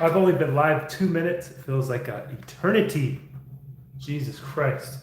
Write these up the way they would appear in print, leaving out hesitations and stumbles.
I've only been live 2 minutes. It feels like an eternity. Jesus Christ.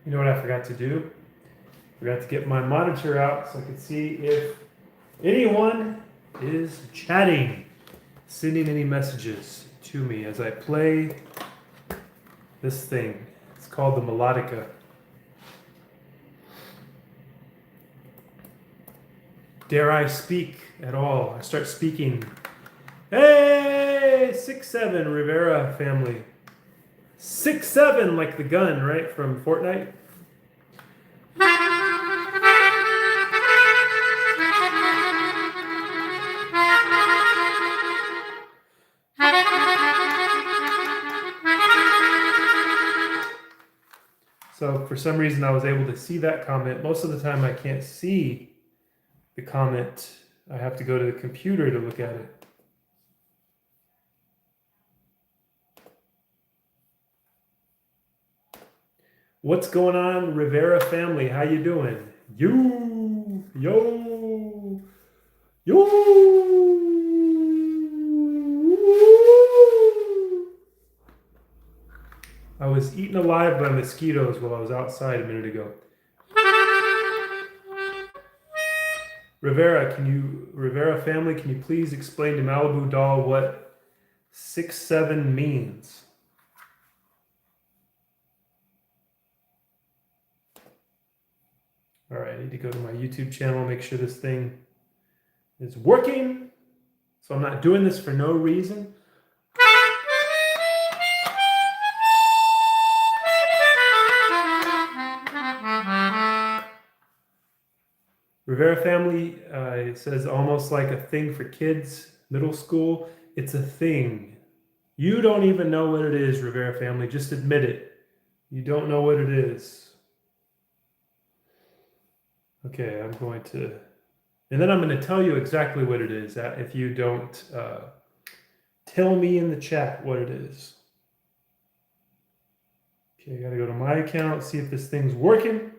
You know what I forgot to do? Forgot to get my monitor out so I could see if anyone is chatting, sending any messages to me as I play this thing. It's called the Melodica. Dare I speak at all? I start speaking. Hey, 6-7 Rivera family. 6-7 like the gun, right, from Fortnite? So for some reason I was able to see that comment. Most of the time I can't see the comment. I have to go to the computer to look at it. What's going on, Rivera family? How you doing? Yo. I was eaten alive by mosquitoes while I was outside a minute ago. Rivera family, can you please explain to Malibu Doll what 6-7 means? All right, I need to go to my YouTube channel, make sure this thing is working. So I'm not doing this for no reason. Rivera family, it says almost like a thing for kids, middle school. It's a thing. You don't even know what it is, Rivera family. Just admit it. You don't know what it is. Okay, I'm going to... And then I'm going to tell you exactly what it is if you don't tell me in the chat what it is. Okay, I got to go to my account, see if this thing's working.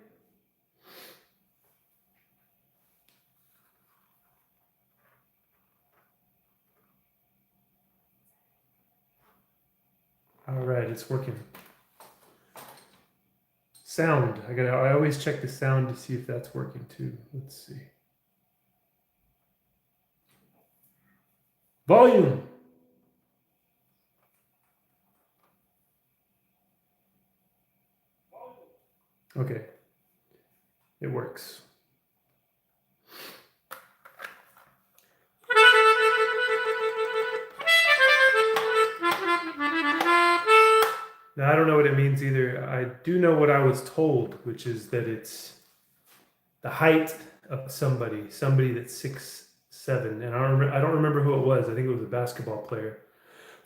All right, it's working. Sound. I always check the sound to see if that's working too. Let's see. Volume. Okay. It works. Now, I don't know what it means either. I do know what I was told, which is that it's the height of somebody that's 6'7", and I don't remember who it was. I think it was a basketball player.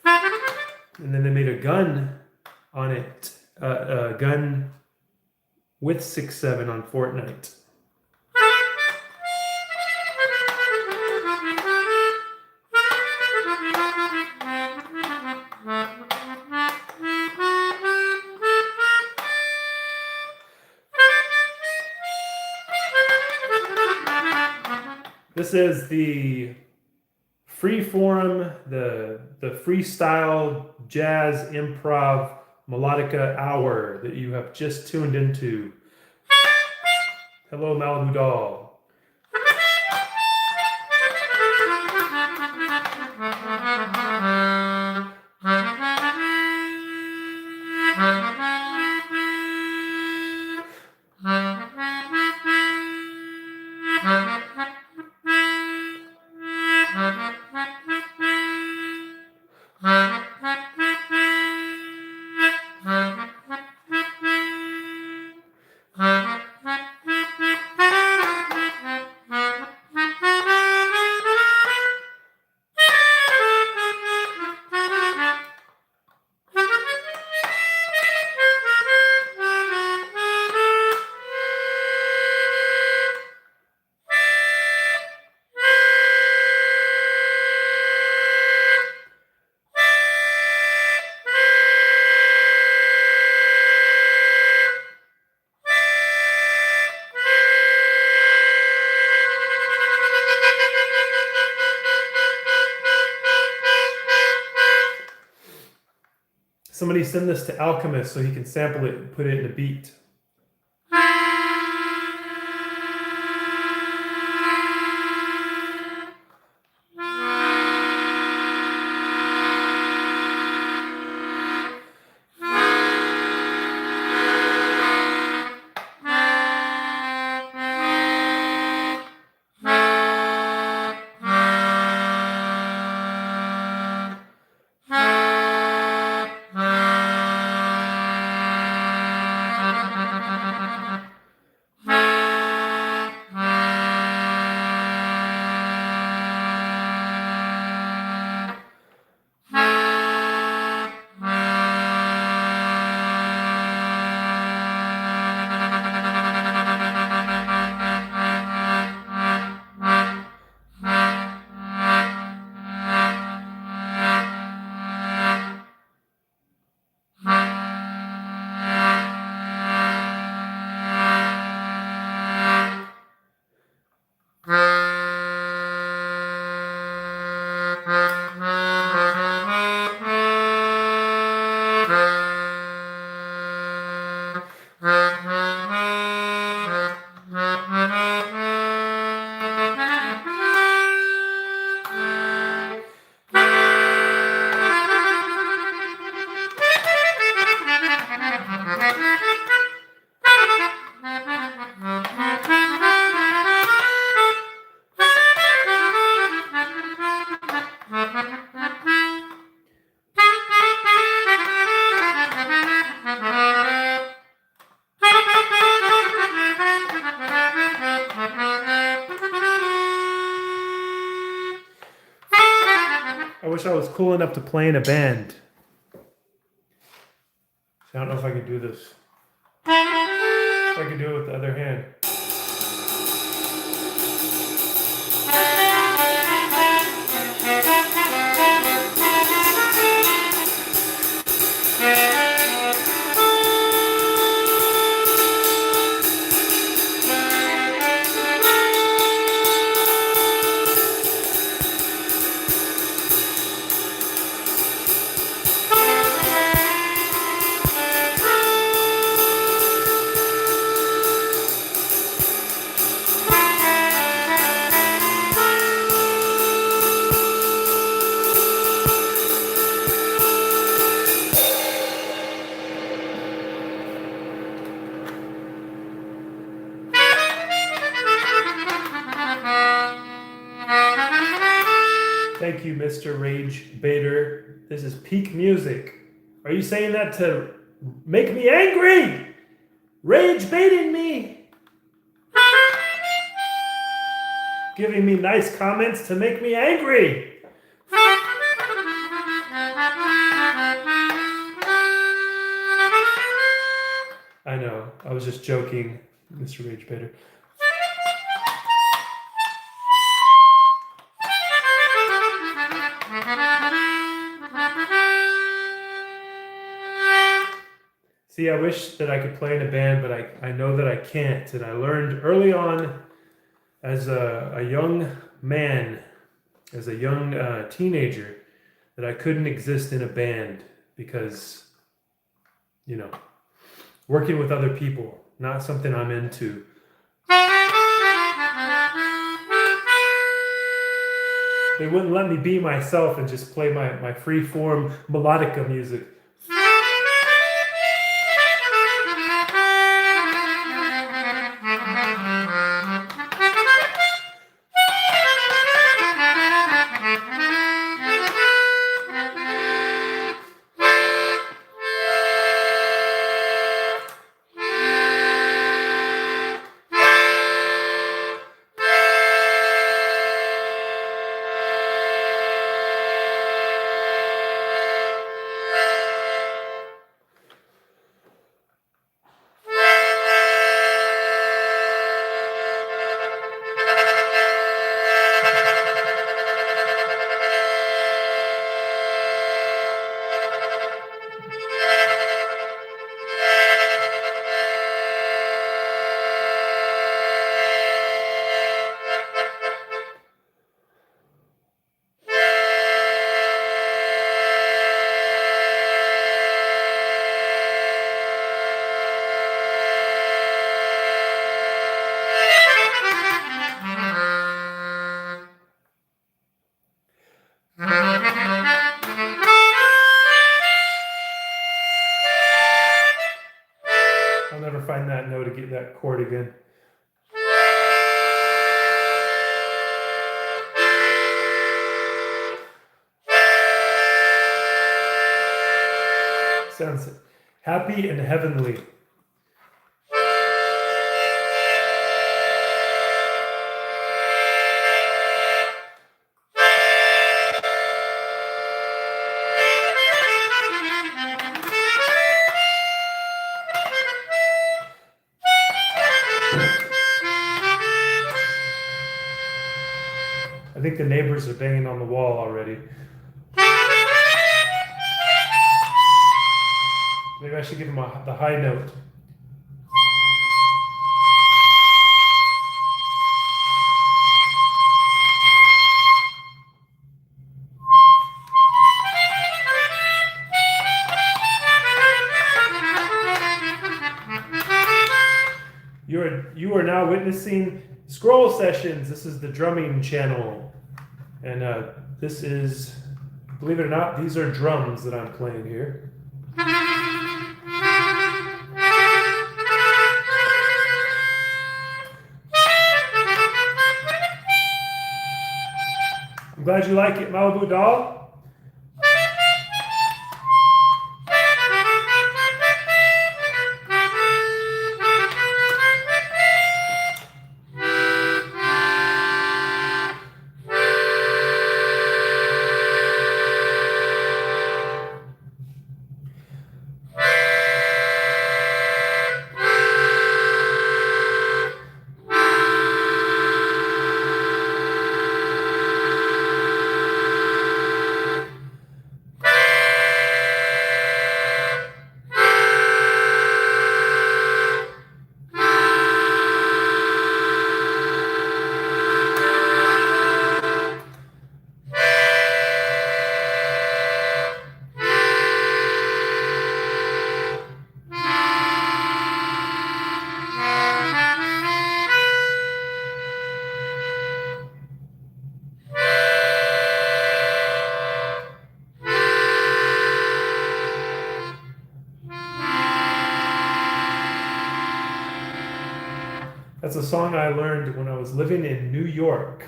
And then they made a gun on it, a gun with 6'7" on Fortnite. This is the freeform, the freestyle jazz improv melodica hour that you have just tuned into. Hello, Malibu Doll. Somebody send this to Alchemist so he can sample it and put it in a beat. I wish I was cool enough to play in a band. I don't know if I could do this. If I could do it with the other hand. Thank you, Mr. Rage Baiter. This is peak music. Are you saying that to make me angry? Rage baiting me. giving me nice comments to make me angry. I know, I was just joking, Mr. Rage Bader. See, I wish that I could play in a band, but I know that I can't. And I learned early on as a young man, as a young teenager, that I couldn't exist in a band because, you know, working with other people, not something I'm into. They wouldn't let me be myself and just play my free-form melodica music. I'll never find that note to get that chord again. Sounds happy and heavenly. I think the neighbors are banging on the wall already. Maybe I should give them the high note. You are now witnessing Scroll Sessions. This is the drumming channel. And this is, believe it or not, these are drums that I'm playing here. I'm glad you like it, Malibu Doll. That's a song I learned when I was living in New York,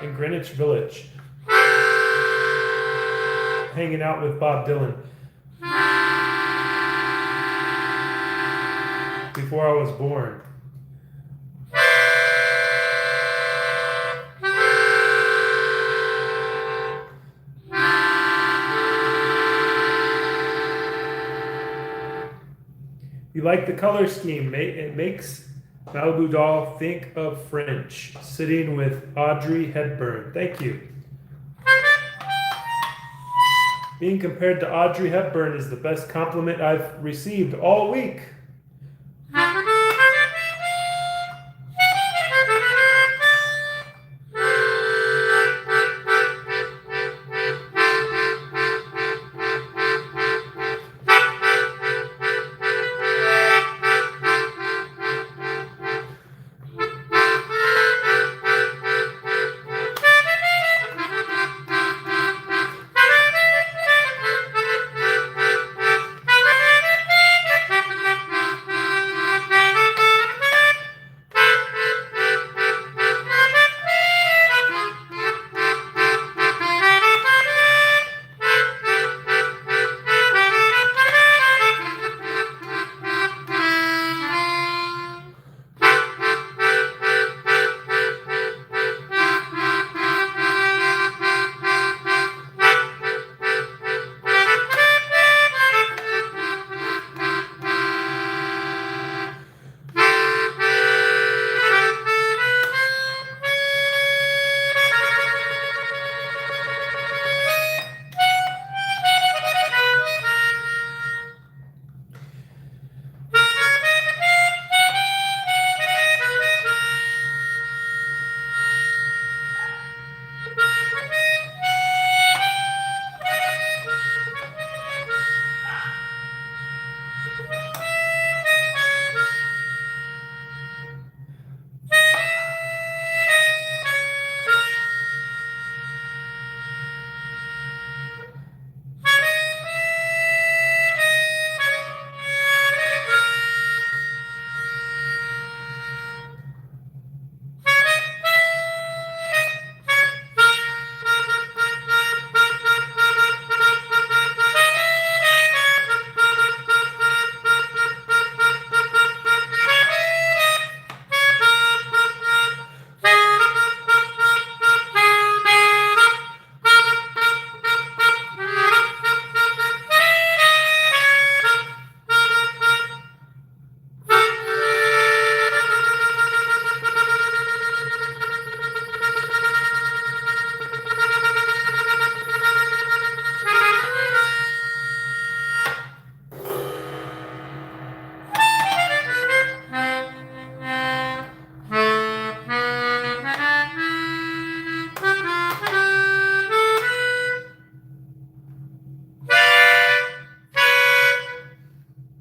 in Greenwich Village, hanging out with Bob Dylan before I was born. You like the color scheme. It makes Malibu Doll think of French. Sitting with Audrey Hepburn. Thank you. Being compared to Audrey Hepburn is the best compliment I've received all week.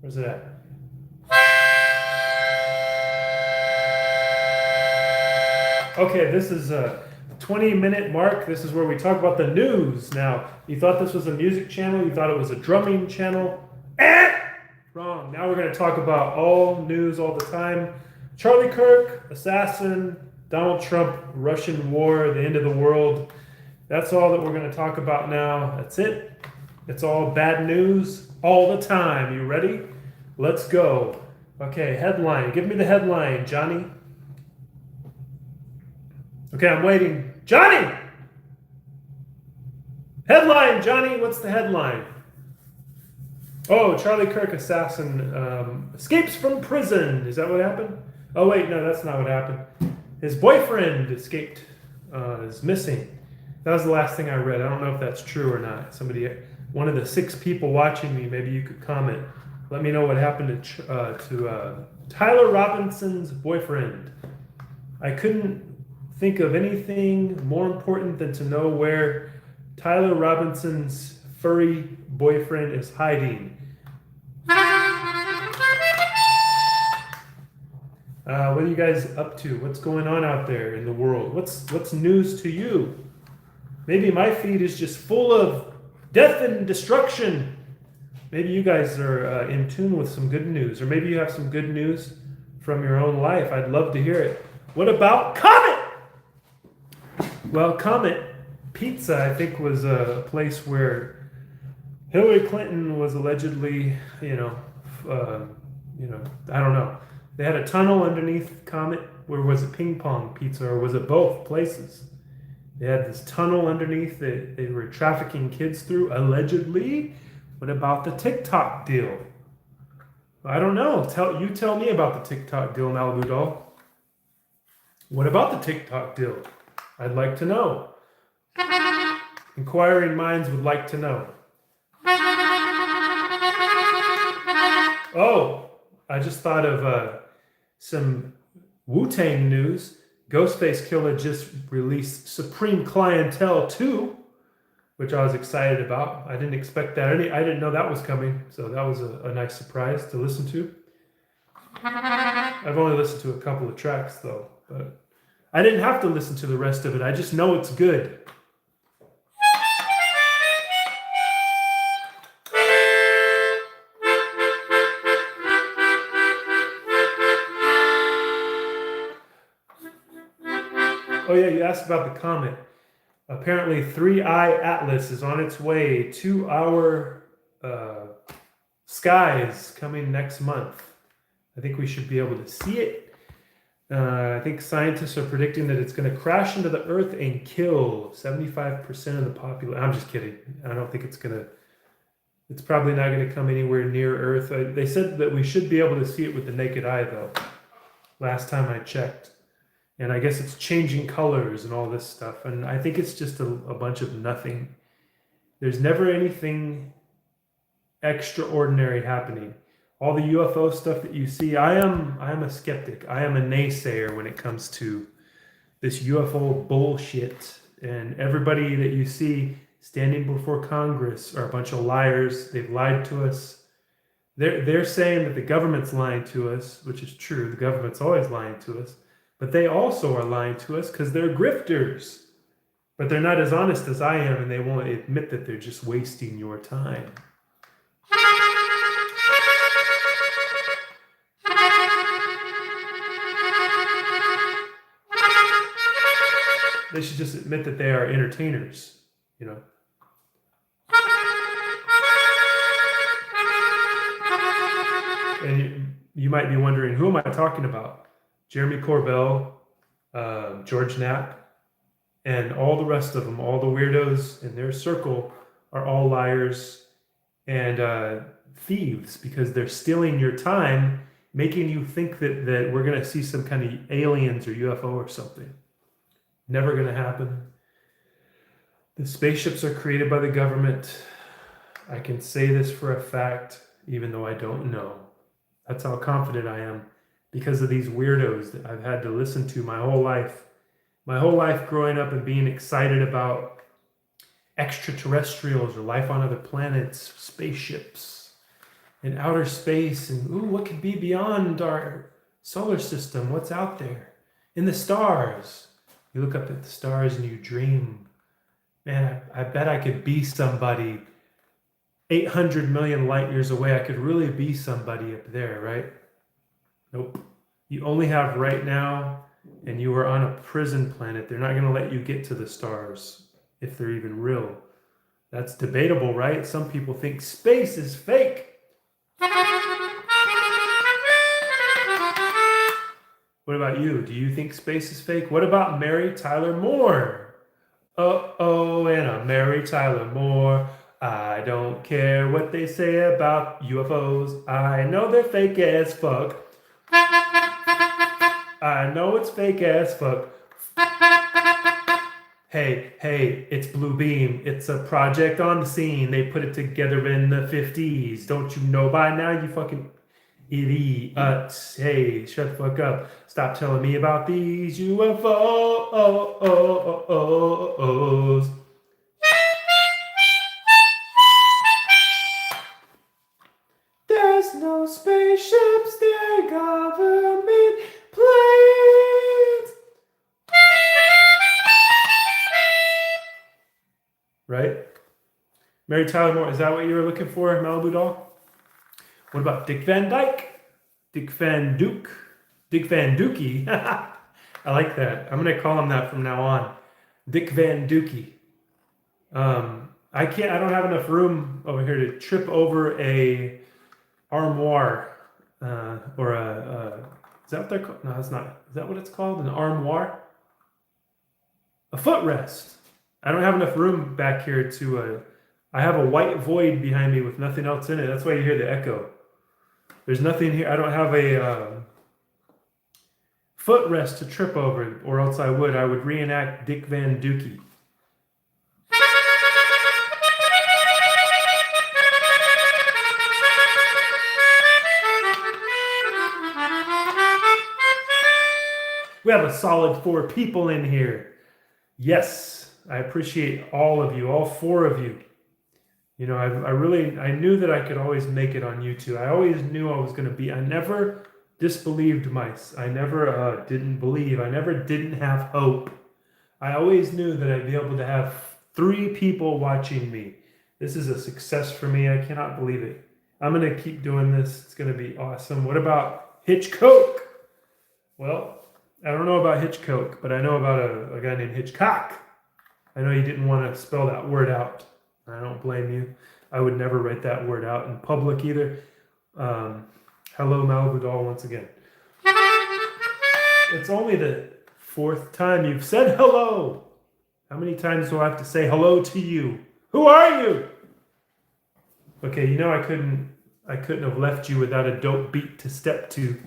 Where's it at? Okay, this is a 20-minute mark. This is where we talk about the news. Now, you thought this was a music channel. You thought it was a drumming channel. Wrong. Now we're going to talk about all news all the time. Charlie Kirk, assassin, Donald Trump, Russian war, the end of the world. That's all that we're going to talk about now. That's it. It's all bad news all the time. You ready? Let's go. Okay, headline. Give me the headline, Johnny. Okay, I'm waiting. Johnny! Headline, Johnny. What's the headline? Oh, Charlie Kirk assassin escapes from prison. Is that what happened? Oh, wait, no, that's not what happened. His boyfriend escaped, is missing. That was the last thing I read. I don't know if that's true or not. Somebody, one of the 6 people watching me, maybe you could comment. Let me know what happened to Tyler Robinson's boyfriend. I couldn't think of anything more important than to know where Tyler Robinson's furry boyfriend is hiding. What are you guys up to? What's going on out there in the world? What's news to you? Maybe my feed is just full of death and destruction. Maybe you guys are in tune with some good news, or maybe you have some good news from your own life. I'd love to hear it. What about Comet? Well, Comet Pizza, I think, was a place where Hillary Clinton was allegedly, I don't know. They had a tunnel underneath Comet. Where was it ping pong pizza, or was it both places? They had this tunnel underneath that they were trafficking kids through, allegedly. What about the TikTok deal? I don't know. Tell me about the TikTok deal, Malibu Doll. What about the TikTok deal? I'd like to know. Inquiring minds would like to know. Oh, I just thought of some Wu-Tang news. Ghostface Killah just released Supreme Clientele 2, which I was excited about. I didn't expect that. I didn't know that was coming, so that was a nice surprise to listen to. I've only listened to a couple of tracks, though, but I didn't have to listen to the rest of it. I just know it's good. Oh yeah, you asked about the comet. Apparently, 3I Atlas is on its way to our skies coming next month. I think we should be able to see it. I think scientists are predicting that it's going to crash into the Earth and kill 75% of the population. I'm just kidding. I don't think it's going to. It's probably not going to come anywhere near Earth. They said that we should be able to see it with the naked eye, though. Last time I checked. And I guess it's changing colors and all this stuff. And I think it's just a bunch of nothing. There's never anything extraordinary happening. All the UFO stuff that you see, I am a skeptic. I am a naysayer when it comes to this UFO bullshit. And everybody that you see standing before Congress are a bunch of liars. They've lied to us. They're saying that the government's lying to us, which is true. The government's always lying to us. But they also are lying to us because they're grifters. But they're not as honest as I am, and they won't admit that they're just wasting your time. They should just admit that they are entertainers, you know. And you might be wondering, who am I talking about? Jeremy Corbell, George Knapp, and all the rest of them, all the weirdos in their circle are all liars and thieves because they're stealing your time, making you think that we're going to see some kind of aliens or UFO or something. Never going to happen. The spaceships are created by the government. I can say this for a fact, even though I don't know. That's how confident I am. Because of these weirdos that I've had to listen to my whole life. My whole life growing up and being excited about extraterrestrials or life on other planets, spaceships, and outer space, and ooh, what could be beyond our solar system? What's out there? In the stars. You look up at the stars and you dream. Man, I bet I could be somebody 800 million light years away. I could really be somebody up there, right? Nope. You only have right now, and you are on a prison planet. They're not going to let you get to the stars if they're even real. That's debatable, right? Some people think space is fake. What about you? Do you think space is fake? What about Mary Tyler Moore? Oh, and I'm Mary Tyler Moore. I don't care what they say about UFOs. I know they're fake as fuck. I know it's fake as fuck. Hey, it's Blue Beam. It's a project on the scene. They put it together in the 50s. Don't you know by now, you fucking idiots? Hey, shut the fuck up. Stop telling me about these UFOs. There's no spaceships, they're government planes. Right? Mary Tyler Moore, is that what you were looking for, Malibu Doll? What about Dick Van Dyke? Dick Van Duke? Dick Van Dookie? I like that. I'm going to call him that from now on. Dick Van Dookie. I don't have enough room over here to trip over a armoire or is that what they're called? No, it's not. Is that what it's called? An armoire? A footrest. I don't have enough room back here to I have a white void behind me with nothing else in it. That's why you hear the echo. There's nothing here. I don't have a footrest to trip over, or else I would reenact Dick Van Dookie. We have a solid 4 people in here. Yes, I appreciate all of you, all 4 of you. You know, I knew that I could always make it on YouTube. I always knew I was going to be. I never disbelieved I never didn't believe. I never didn't have hope. I always knew that I'd be able to have 3 people watching me. This is a success for me. I cannot believe it. I'm going to keep doing this. It's going to be awesome. What about Hitchcock? Well, I don't know about Hitchcock, but I know about a guy named Hitchcock. I know you didn't want to spell that word out. I don't blame you. I would never write that word out in public either. Hello, Malibu Doll, once again. It's only the 4th time you've said hello. How many times do I have to say hello to you? Who are you? Okay, you know I couldn't have left you without a dope beat to step to.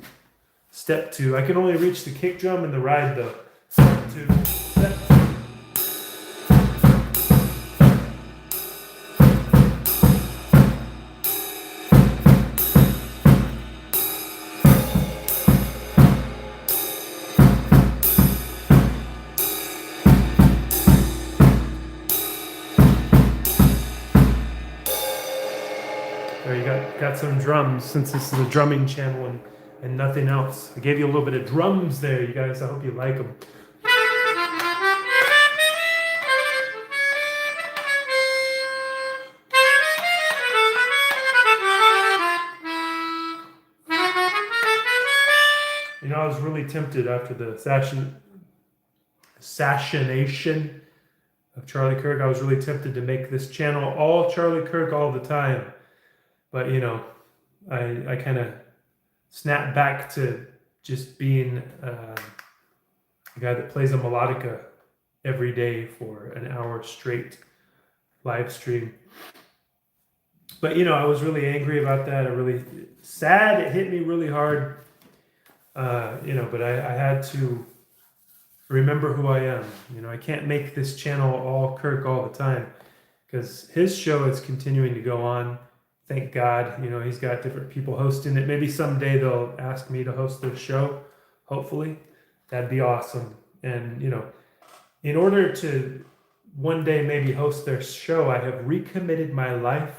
Step 2. I can only reach the kick drum and the ride though. Step 2. Step 2. There you got some drums, since this is a drumming channel and nothing else. I gave you a little bit of drums there, you guys. I hope you like them. You know, I was really tempted after the assassination of Charlie Kirk. I was really tempted to make this channel all Charlie Kirk all the time. But, you know, I kind of snapped back to just being a guy that plays a melodica every day for an hour straight live stream. But, you know, I was really angry about that. Sad. It hit me really hard. You know, but I had to remember who I am. You know, I can't make this channel all Kirk all the time because his show is continuing to go on. Thank God, you know, he's got different people hosting it. Maybe someday they'll ask me to host their show. Hopefully, that'd be awesome. And, you know, in order to one day maybe host their show, I have recommitted my life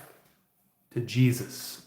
to Jesus.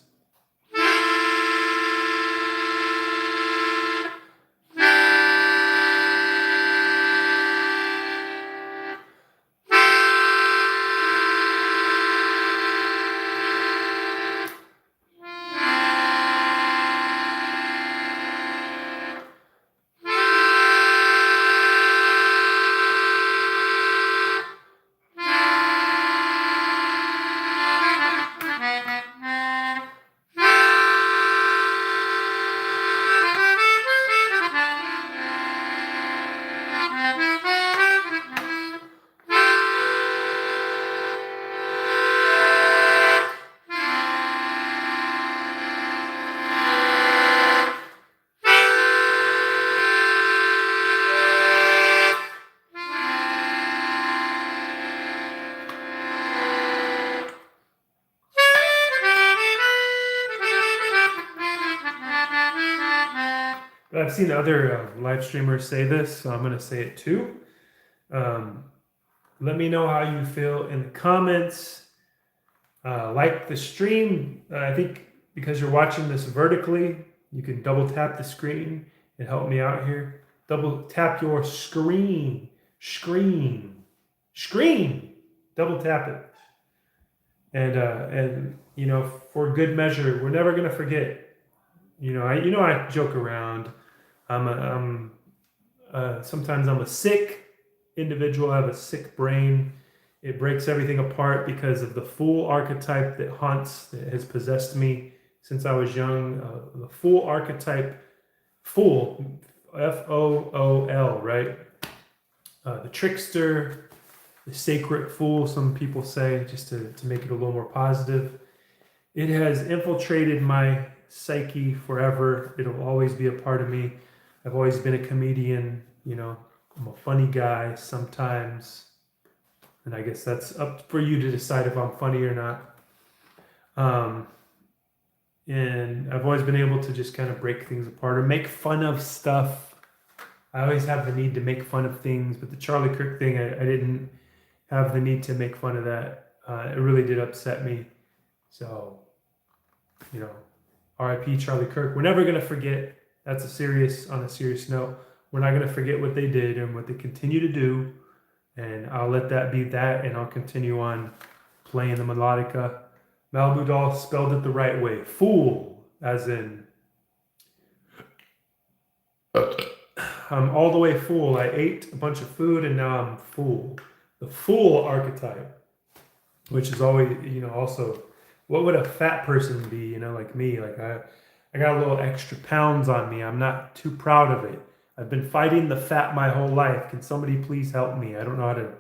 I've seen other live streamers say this, so I'm going to say it too. Let me know how you feel in the comments. Like the stream. I think because you're watching this vertically, you can double tap the screen and help me out here. Double tap your screen. Double tap it. And you know, for good measure, we're never going to forget. You know, I joke around. Sometimes I'm a sick individual. I have a sick brain. It breaks everything apart because of the fool archetype that has possessed me since I was young. The fool archetype, fool, F-O-O-L, right? The trickster, the sacred fool, some people say, just to make it a little more positive. It has infiltrated my psyche forever. It'll always be a part of me. I've always been a comedian, I'm a funny guy sometimes. And I guess that's up for you to decide if I'm funny or not. And I've always been able to just kind of break things apart or make fun of stuff. I always have the need to make fun of things, but the Charlie Kirk thing, I didn't have the need to make fun of that. It really did upset me. So, R.I.P. Charlie Kirk. We're never going to forget. That's on a serious note. We're not going to forget what they did and what they continue to do. And I'll let that be that, and I'll continue on playing the melodica. Malibu Doll spelled it the right way. Fool, as in I'm all the way full. I ate a bunch of food and now I'm full. The fool archetype, which is always, also, what would a fat person be, like me? Like I got a little extra pounds on me. I'm not too proud of it. I've been fighting the fat my whole life. Can somebody please help me? I don't know how to,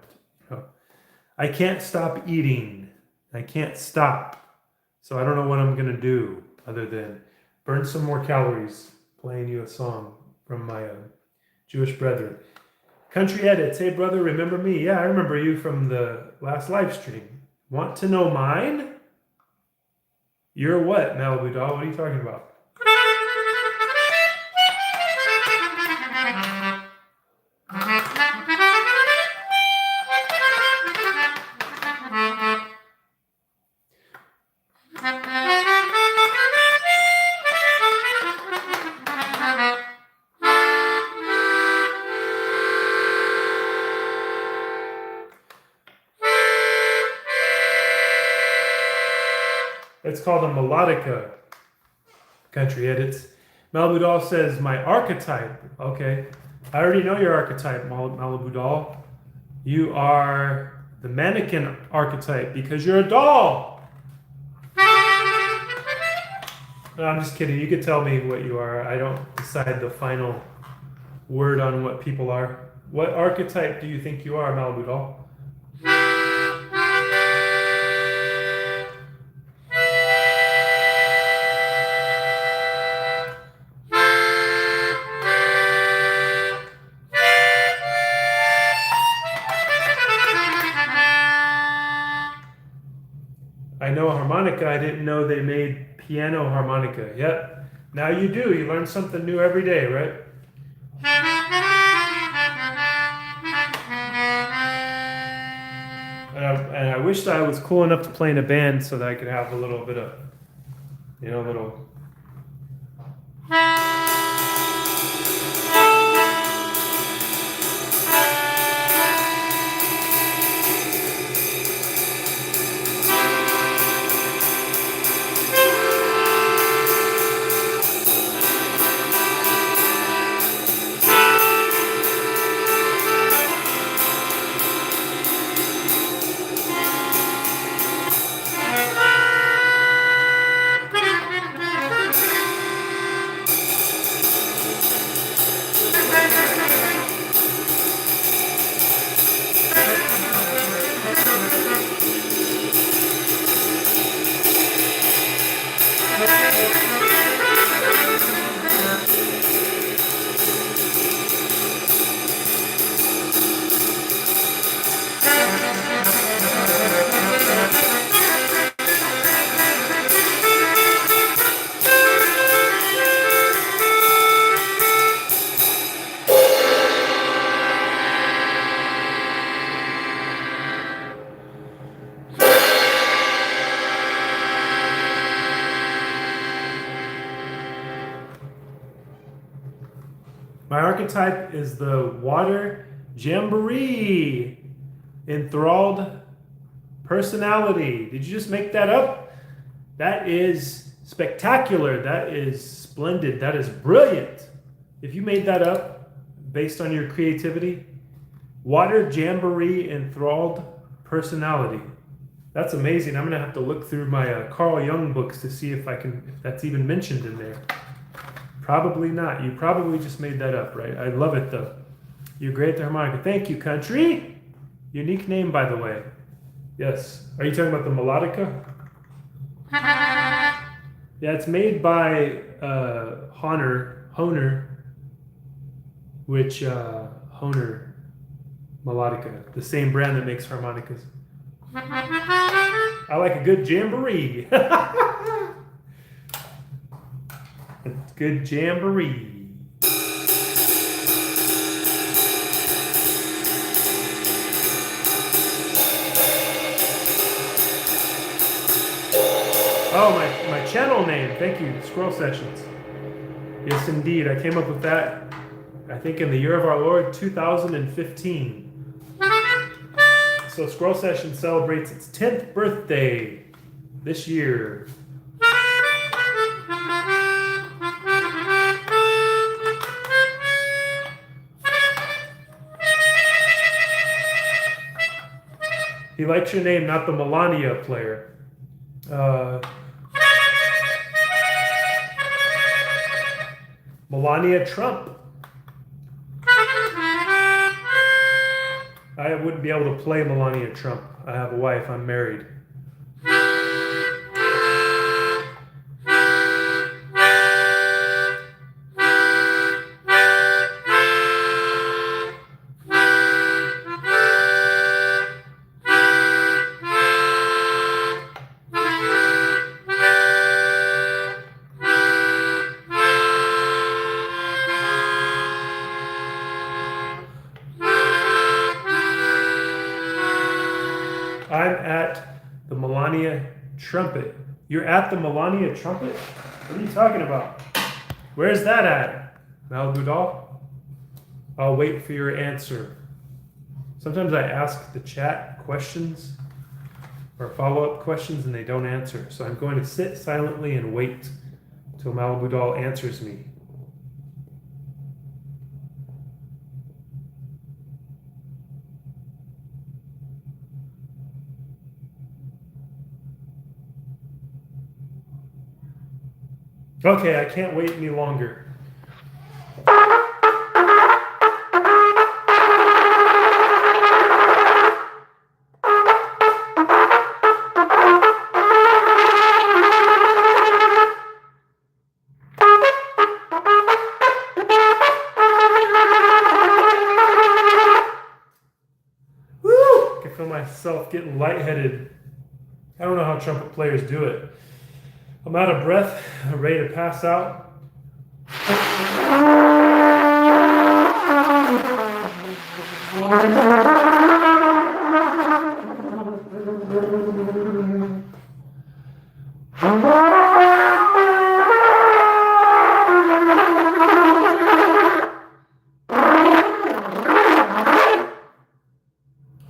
I can't stop eating. I can't stop. So I don't know what I'm going to do other than burn some more calories playing you a song from my Jewish brethren. Country Edits. Hey, brother, remember me? Yeah, I remember you from the last live stream. Want to know mine? You're what, Malibu Doll? What are you talking about? It's called a melodica. Country Edits. Malibu Doll says, my archetype. Okay. I already know your archetype, Malibu Doll. You are the mannequin archetype because you're a doll. No, I'm just kidding. You could tell me what you are. I don't decide the final word on what people are. What archetype do you think you are, Malibu Doll? I know harmonica. I didn't know they made piano harmonica. Yep. Now you do. You learn something new every day, right? And I wished I was cool enough to play in a band so that I could have a little bit of, little. My archetype is the water jamboree. Enthralled personality. Did you just make that up? That is spectacular. That is splendid. That is brilliant. If you made that up based on your creativity, water jamboree enthralled personality. That's amazing. I'm gonna have to look through my Carl Jung books to see if that's even mentioned in there. Probably not. You probably just made that up, right? I love it though. You're great at the harmonica. Thank you, country. Unique name, by the way. Yes. Are you talking about the melodica? Yeah, it's made by Hohner, which Hohner Melodica, the same brand that makes harmonicas. I like a good jamboree. It's good jamboree. Oh, my channel name. Thank you, Scroll Sessions. Yes, indeed. I came up with that, I think, in the year of our Lord, 2015. So Scroll Sessions celebrates its 10th birthday this year. He likes your name, not the Melania player. Melania Trump. I wouldn't be able to play Melania Trump. I have a wife. I'm married. I'm at the Melania Trumpet. You're at the Melania Trumpet? What are you talking about? Where's that at? Malibu Doll? I'll wait for your answer. Sometimes I ask the chat questions or follow-up questions and they don't answer. So I'm going to sit silently and wait until Malibu Doll answers me. Okay, I can't wait any longer. Woo! I can feel myself getting lightheaded. I don't know how trumpet players do it. I'm out of breath, ready to pass out.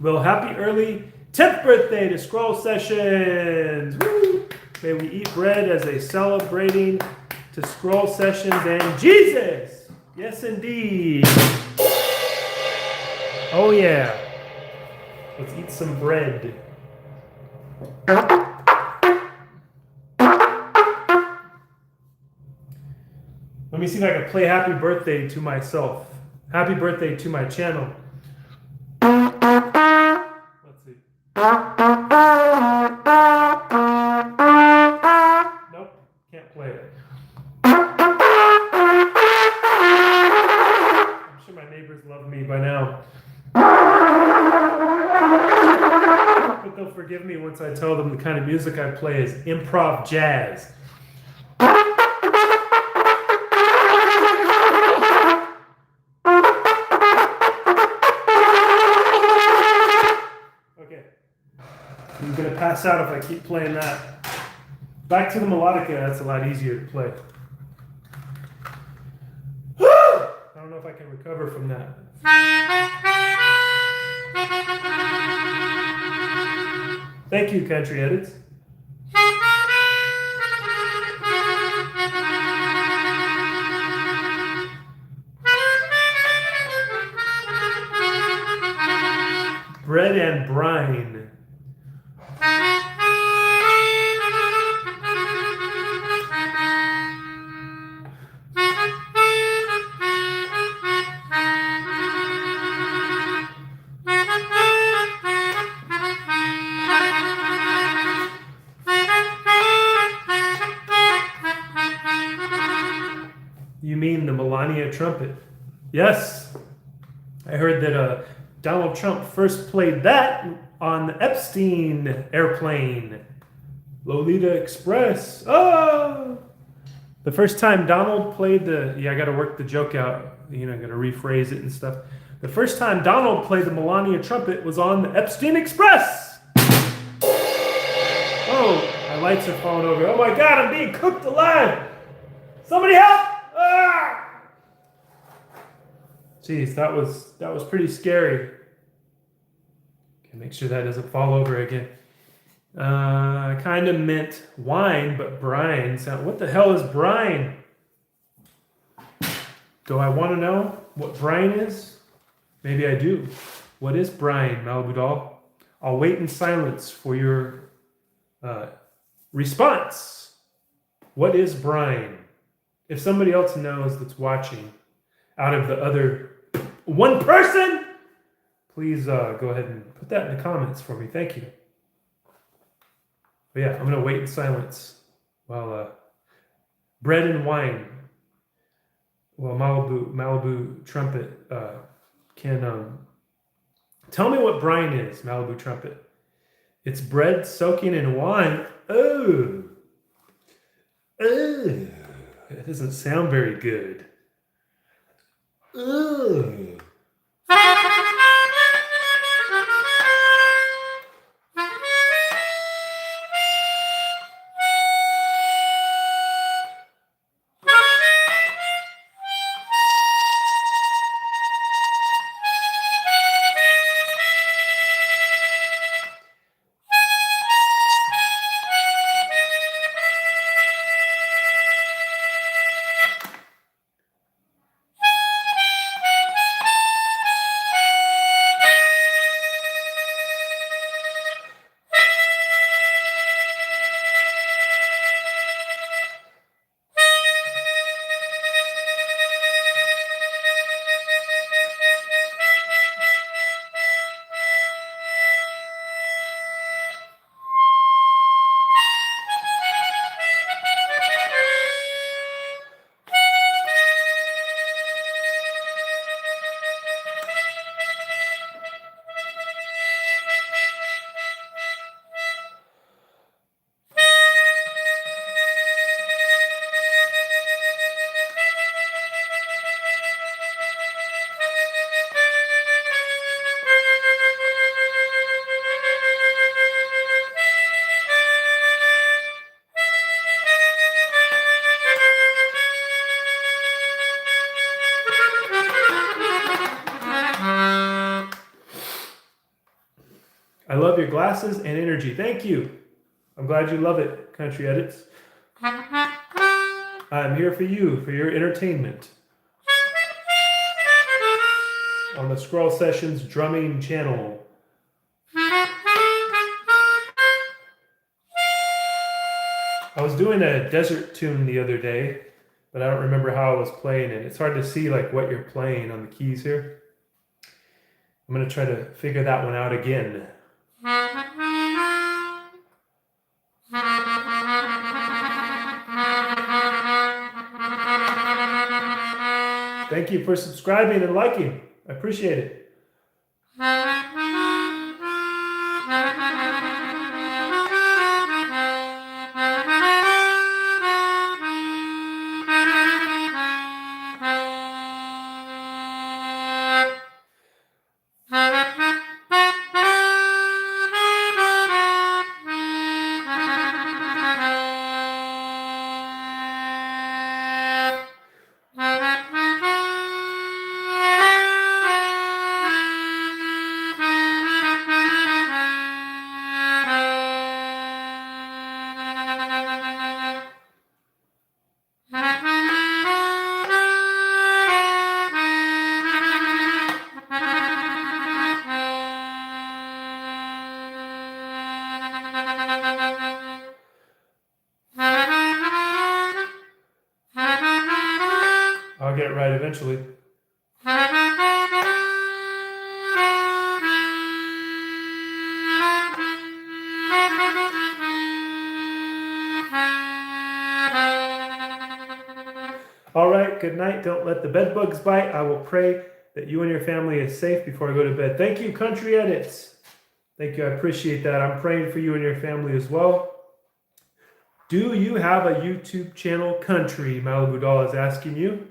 Well, happy early 10th birthday to Scroll Sessions! Woo! May we eat bread as a celebrating to Scroll Sessions and Jesus! Yes, indeed. Oh, yeah. Let's eat some bread. Let me see if I can play happy birthday to myself. Happy birthday to my channel. Let's see. Nope, can't play it. I'm sure my neighbors love me by now. But they'll forgive me once I tell them the kind of music I play is improv jazz. Okay. I'm going to pass out if I keep playing that. Back to the melodica, that's a lot easier to play. I don't know if I can recover from that. Thank you, Country Edits. Bread and brine. You mean the Melania trumpet? Yes. I heard that Donald Trump first played that on the Epstein airplane. Lolita Express. Oh! The first time Donald played I got to work the joke out. I got to rephrase it and stuff. The first time Donald played the Melania trumpet was on the Epstein Express. Oh, my lights are falling over. Oh my God, I'm being cooked alive. Somebody help! Ah! Jeez, that was pretty scary. Okay, make sure that doesn't fall over again. I kind of meant wine, but brine. What the hell is brine? Do I want to know what brine is? Maybe I do. What is brine, Malibu Doll? I'll wait in silence for your response. What is brine? If somebody else knows that's watching, out of the other one person, please go ahead and put that in the comments for me. Thank you. But yeah, I'm going to wait in silence while bread and wine, well, Malibu Trumpet can tell me what brine is, Malibu Trumpet. It's bread soaking in wine. Oh. It doesn't sound very good. Ugh. I love your glasses and energy. Thank you. I'm glad you love it, Country Edits. I'm here for you, for your entertainment. On the Scroll Sessions drumming channel. I was doing a desert tune the other day, but I don't remember how I was playing it. It's hard to see like what you're playing on the keys here. I'm going to try to figure that one out again. Thank you for subscribing and liking. I appreciate it. I'll get it right eventually. All right, good night. Don't let the bed bugs bite. I will pray that you and your family is safe before I go to bed. Thank you, Country Edits. Thank you. I appreciate that. I'm praying for you and your family as well. Do you have a YouTube channel, Country? Malibu Doll is asking you.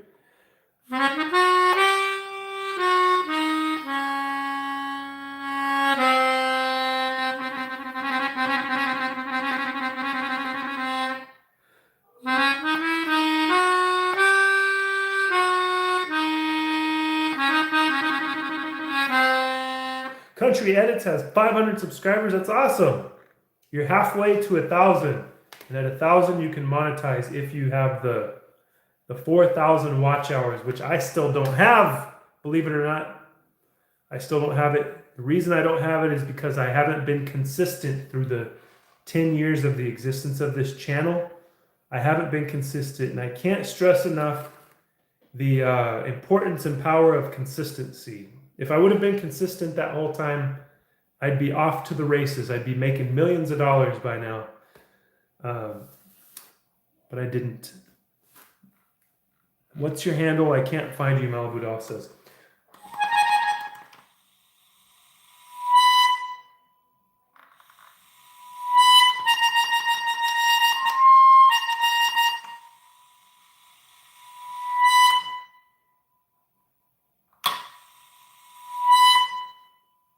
Country Edits has 500 subscribers. That's awesome. You're halfway to 1,000. And at 1,000, you can monetize if you have the 4,000 watch hours, which I still don't have, believe it or not. I still don't have it. The reason I don't have it is because I haven't been consistent through the 10 years of the existence of this channel. I haven't been consistent, and I can't stress enough the importance and power of consistency. If I would have been consistent that whole time, I'd be off to the races. I'd be making millions of dollars by now. But I didn't. What's your handle? I can't find you, Malibu Doll says.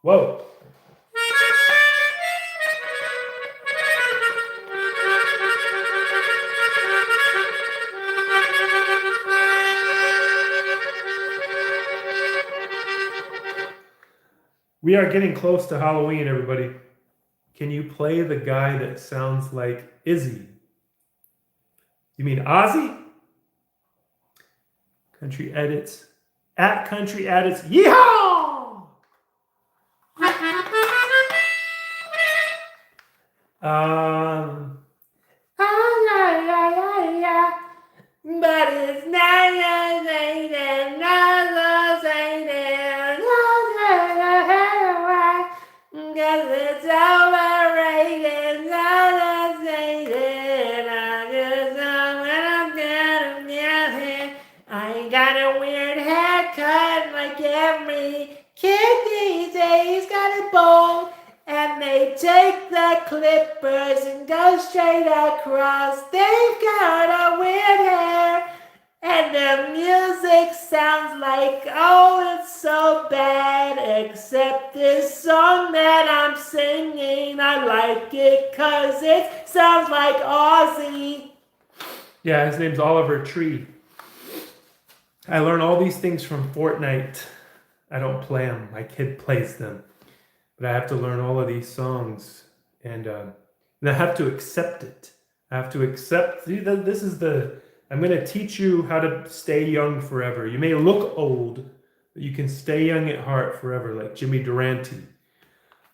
Whoa. We are getting close to Halloween, everybody. Can you play the guy that sounds like Izzy? You mean Ozzy? Country Edits. At Country Edits. Yeehaw! But it's not the same and not the same and because it's overrated, not the same and I just know when I'm gonna get here. I ain't got a weird haircut like every kid these days got it bold. And they take the clippers and go straight across. They've got a weird hair. And the music sounds like, oh, it's so bad. Except this song that I'm singing, I like it because it sounds like Ozzy. Yeah, his name's Oliver Tree. I learn all these things from Fortnite. I don't play them. My kid plays them. But I have to learn all of these songs, and I have to accept it. I have to accept, this is I'm going to teach you how to stay young forever. You may look old, but you can stay young at heart forever, like Jimmy Durante.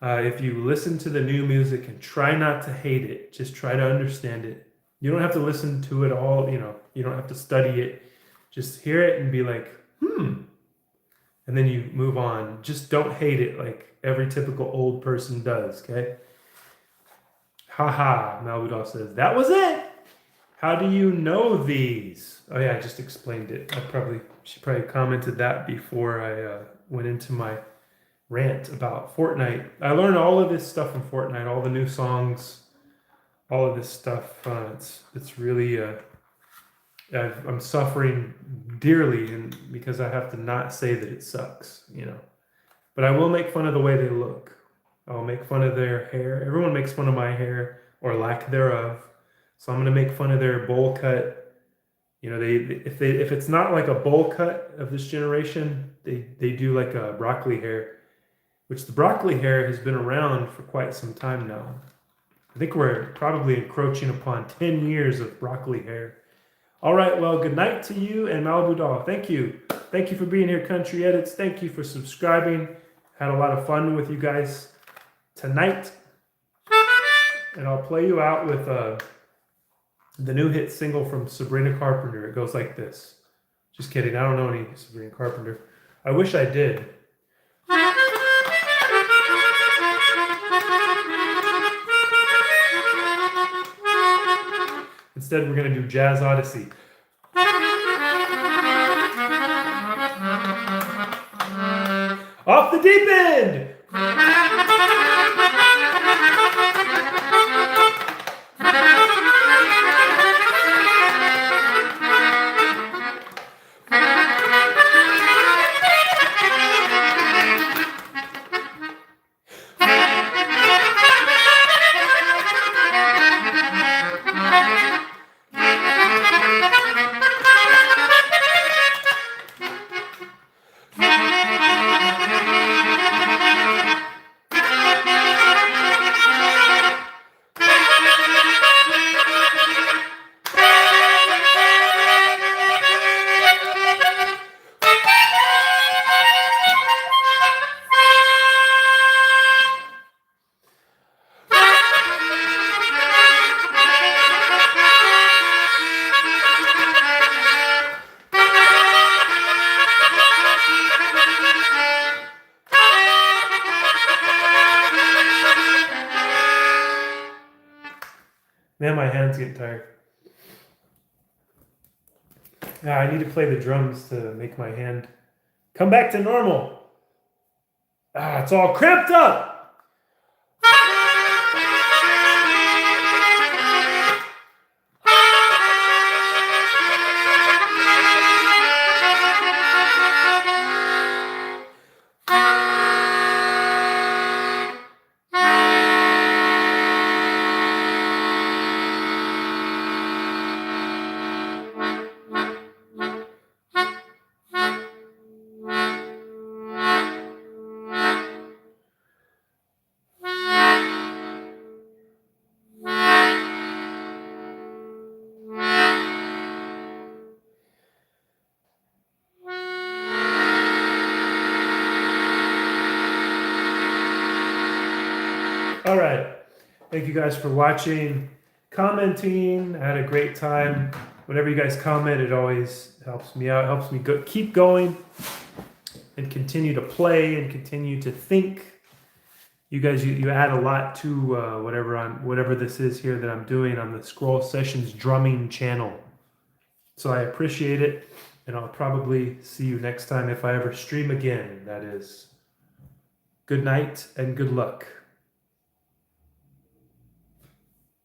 If you listen to the new music and try not to hate it, just try to understand it. You don't have to listen to it all, you don't have to study it. Just hear it and be like, and then you move on. Just don't hate it like every typical old person does, okay? Haha, Malibu Doll says, that was it. How do you know these? Oh yeah, I just explained it. She probably commented that before I went into my rant about Fortnite. I learned all of this stuff from Fortnite, all the new songs, all of this stuff. It's really, I'm suffering dearly because I have to not say that it sucks, But I will make fun of the way they look. I'll make fun of their hair. Everyone makes fun of my hair or lack thereof. So I'm going to make fun of their bowl cut. If it's not like a bowl cut of this generation, they do like a broccoli hair, which the broccoli hair has been around for quite some time now. I think we're probably encroaching upon 10 years of broccoli hair. All right, well, good night to you and Malibu Doll. Thank you. Thank you for being here, Country Edits. Thank you for subscribing. Had a lot of fun with you guys tonight. And I'll play you out with the new hit single from Sabrina Carpenter. It goes like this. Just kidding. I don't know any Sabrina Carpenter. I wish I did. Instead, we're going to do Jazz Odyssey. off the deep end. Man, my hand's getting tired. I need to play the drums to make my hand come back to normal. It's all cramped up. All right. Thank you guys for watching, commenting. I had a great time. Whenever you guys comment, it always helps me out, helps me keep going and continue to play and continue to think. You guys, you add a lot to whatever this is here that I'm doing on the Scroll Sessions drumming channel. So I appreciate it, and I'll probably see you next time if I ever stream again. That is, good night and good luck.